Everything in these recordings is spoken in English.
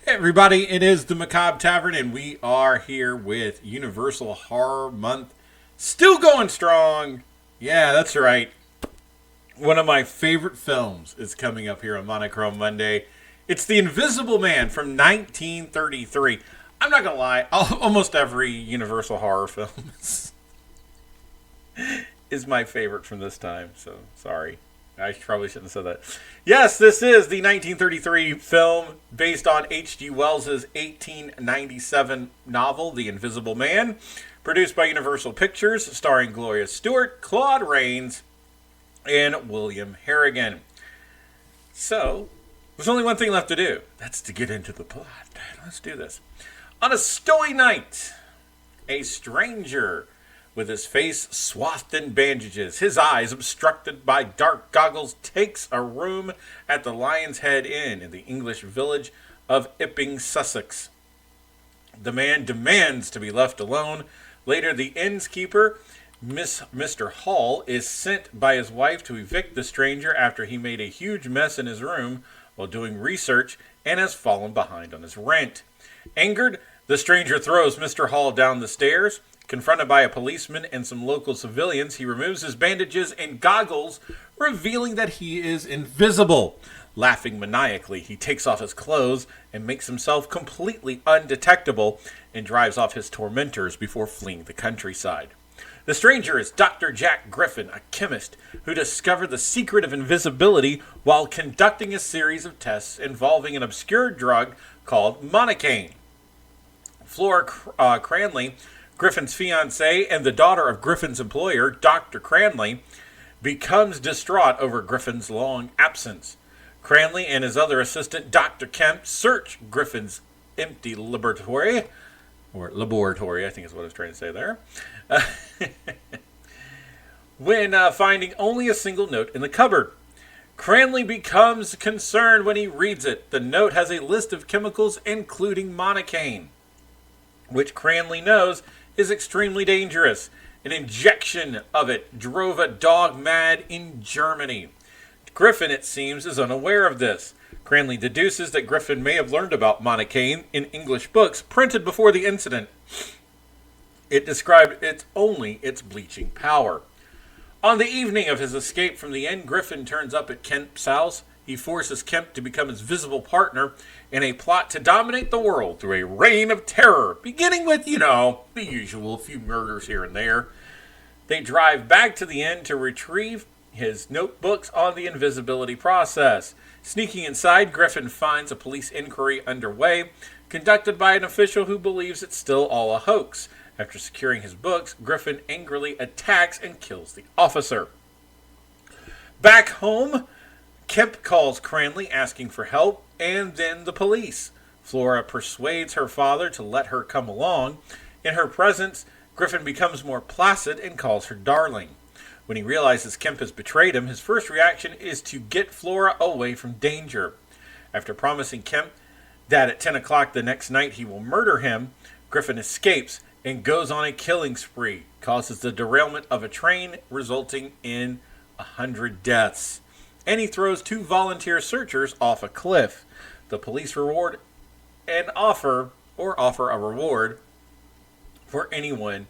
Hey everybody, it is the Macabre Tavern, and we are here with Universal Horror Month. Still going strong. Yeah, that's right. One of my favorite films is coming up here on Monochrome Monday. It's The Invisible Man from 1933. I'm not going to lie, almost every Universal horror film is my favorite from this time, so sorry. I probably shouldn't have said that. Yes, this is the 1933 film based on H.G. Wells' 1897 novel, The Invisible Man, produced by Universal Pictures, starring Gloria Stewart, Claude Rains, and William Harrigan. So, there's only one thing left to do. That's to get into the plot. Let's do this. On a snowy night, a stranger with his face swathed in bandages, his eyes obstructed by dark goggles, takes a room at the Lion's Head Inn in the English village of Epping, Sussex. The man demands to be left alone. Later, the innkeeper, Mr. Hall, is sent by his wife to evict the stranger after he made a huge mess in his room while doing research and has fallen behind on his rent. Angered, the stranger throws Mr. Hall down the stairs. Confronted by a policeman and some local civilians, he removes his bandages and goggles, revealing that he is invisible. Laughing maniacally, he takes off his clothes and makes himself completely undetectable and drives off his tormentors before fleeing the countryside. The stranger is Dr. Jack Griffin, a chemist who discovered the secret of invisibility while conducting a series of tests involving an obscure drug called monocaine. Flora Cranley, Griffin's fiancée and the daughter of Griffin's employer, Dr. Cranley, becomes distraught over Griffin's long absence. Cranley and his other assistant, Dr. Kemp, search Griffin's empty laboratory, I think is what I was trying to say there, when finding only a single note in the cupboard. Cranley becomes concerned when he reads it. The note has a list of chemicals, including monocaine, which Cranley knows is extremely dangerous. An injection of it drove a dog mad in Germany. Griffin, it seems, is unaware of this. Cranley deduces that Griffin may have learned about monocaine in English books printed before the incident. It described its bleaching power. On the evening of his escape from the inn, Griffin turns up at Kemp's house. He forces Kemp to become his visible partner in a plot to dominate the world through a reign of terror, beginning with, the usual few murders here and there. They drive back to the inn to retrieve his notebooks on the invisibility process. Sneaking inside, Griffin finds a police inquiry underway, conducted by an official who believes it's still all a hoax. After securing his books, Griffin angrily attacks and kills the officer. Back home, Kemp calls Cranley asking for help, and then the police. Flora persuades her father to let her come along. In her presence, Griffin becomes more placid and calls her darling. When he realizes Kemp has betrayed him, his first reaction is to get Flora away from danger. After promising Kemp that at 10 o'clock the next night he will murder him, Griffin escapes and goes on a killing spree, causes the derailment of a train, resulting in 100 deaths. And he throws 2 volunteer searchers off a cliff. The police offer a reward for anyone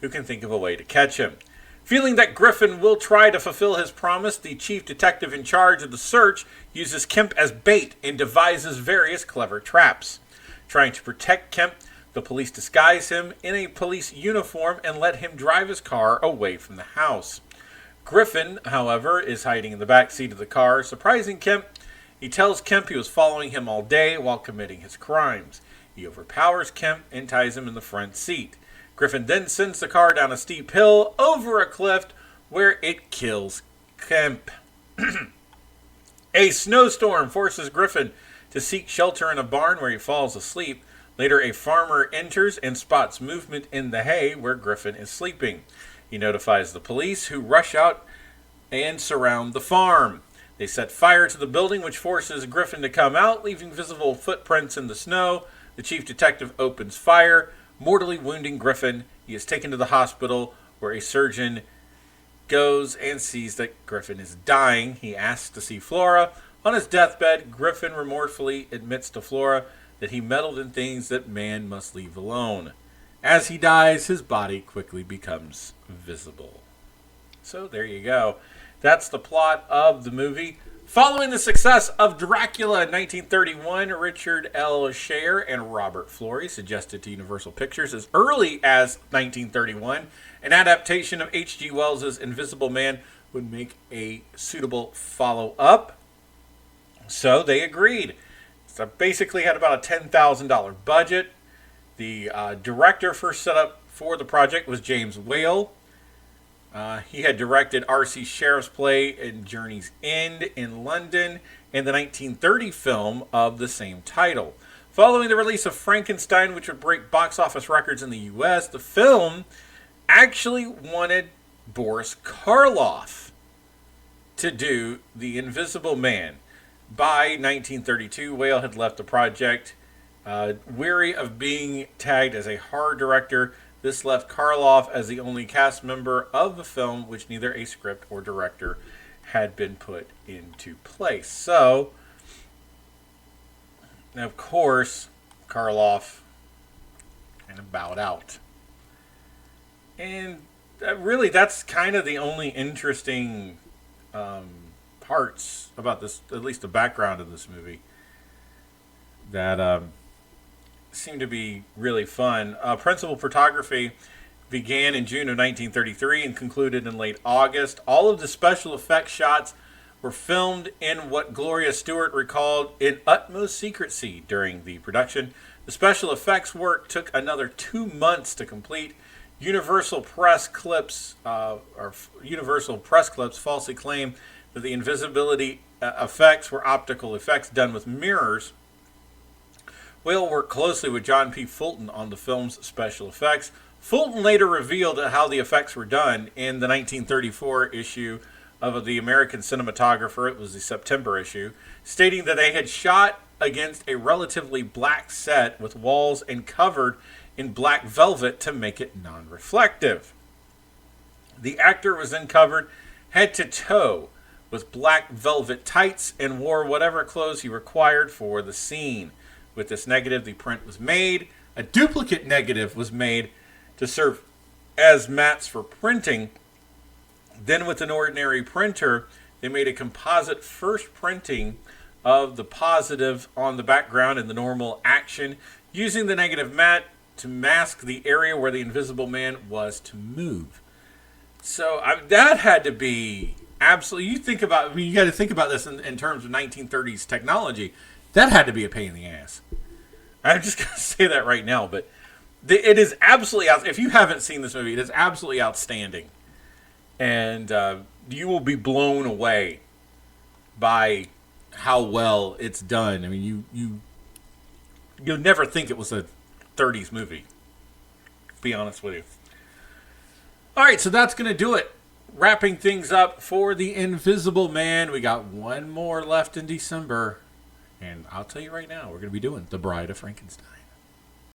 who can think of a way to catch him. Feeling that Griffin will try to fulfill his promise, the chief detective in charge of the search uses Kemp as bait and devises various clever traps. Trying to protect Kemp, the police disguise him in a police uniform and let him drive his car away from the house. Griffin, however, is hiding in the back seat of the car, surprising Kemp. He tells Kemp he was following him all day while committing his crimes. He overpowers Kemp and ties him in the front seat. Griffin then sends the car down a steep hill over a cliff where it kills Kemp. A snowstorm forces Griffin to seek shelter in a barn where he falls asleep. Later, a farmer enters and spots movement in the hay where Griffin is sleeping. He notifies the police, who rush out and surround the farm. They set fire to the building, which forces Griffin to come out, leaving visible footprints in the snow. The chief detective opens fire, mortally wounding Griffin. He is taken to the hospital, where a surgeon goes and sees that Griffin is dying. He asks to see Flora. On his deathbed, Griffin remorsefully admits to Flora that he meddled in things that man must leave alone. As he dies, his body quickly becomes visible. So there you go. That's the plot of the movie. Following the success of Dracula in 1931, Richard L. Schayer and Robert Florey suggested to Universal Pictures as early as 1931 an adaptation of H.G. Wells' Invisible Man would make a suitable follow-up. So they agreed. So basically had about a $10,000 budget. The director first set up for the project was James Whale. He had directed R.C. Sheriff's Play in Journey's End in London and the 1930 film of the same title. Following the release of Frankenstein, which would break box office records in the U.S., the film actually wanted Boris Karloff to do The Invisible Man. By 1932, Whale had left the project. Weary of being tagged as a horror director, this left Karloff as the only cast member of the film, which neither a script or director had been put into place. So, of course, Karloff kind of bowed out. And really, that's kind of the only interesting parts about this, at least the background of this movie, that seemed to be really fun. Principal photography began in June of 1933 and concluded in late August. All of the special effects shots were filmed in what Gloria Stewart recalled in utmost secrecy during the production. The special effects work took another 2 months to complete. Universal Press Clips falsely claim that the invisibility effects were optical effects done with mirrors. Whale worked closely with John P. Fulton on the film's special effects. Fulton later revealed how the effects were done in the 1934 issue of the American Cinematographer. It was the September issue, stating that they had shot against a relatively black set with walls and covered in black velvet to make it non-reflective. The actor was then covered head to toe with black velvet tights and wore whatever clothes he required for the scene. With this negative, the print was made. A duplicate negative was made to serve as mats for printing. Then with an ordinary printer, they made a composite first printing of the positive on the background in the normal action, using the negative mat to mask the area where the Invisible Man was to move. So that had to be absolutely, you got to think about this in terms of 1930s technology. That had to be a pain in the ass. I'm just going to say that right now, but it is absolutely, if you haven't seen this movie, it is absolutely outstanding. And you will be blown away by how well it's done. I mean, you'll never think it was a 30s movie, to be honest with you. All right, so that's going to do it. Wrapping things up for The Invisible Man. We got one more left in December. And I'll tell you right now, we're going to be doing The Bride of Frankenstein.